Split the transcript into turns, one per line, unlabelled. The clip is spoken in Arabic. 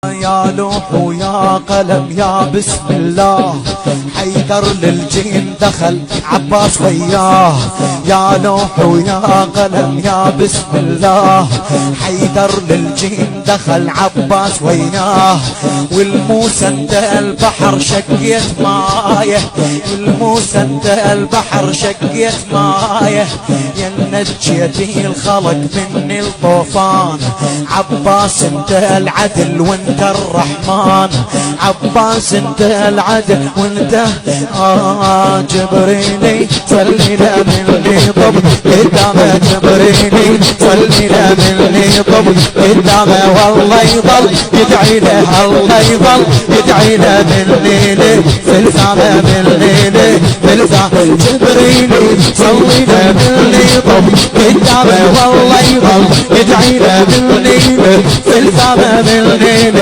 يا لوح ويا قلم يا بسم الله، حيدر للجين دخل عباس وياه. يا لوح ويا قلم يا بسم الله، حيدر للجين دخل عباس وياه. والموسى انت البحر شقيت مايه، والموسى انت البحر شقيت مايه. يا نجيتي الخلق من الطوفان، عباس انت العدل وانت الرحمن. عباس انت العدل وانت جبريلي صلي لمن طب قدامه. جبريلي صلي لمن طب قدامه، والله يضل يدعي له، الله يضل يدعي له بالليل سلسامه بالليل سلسامه. جبريلي صلي لمن طب قدامه، والله يضل يدعي له بالليل سلسامه بالليل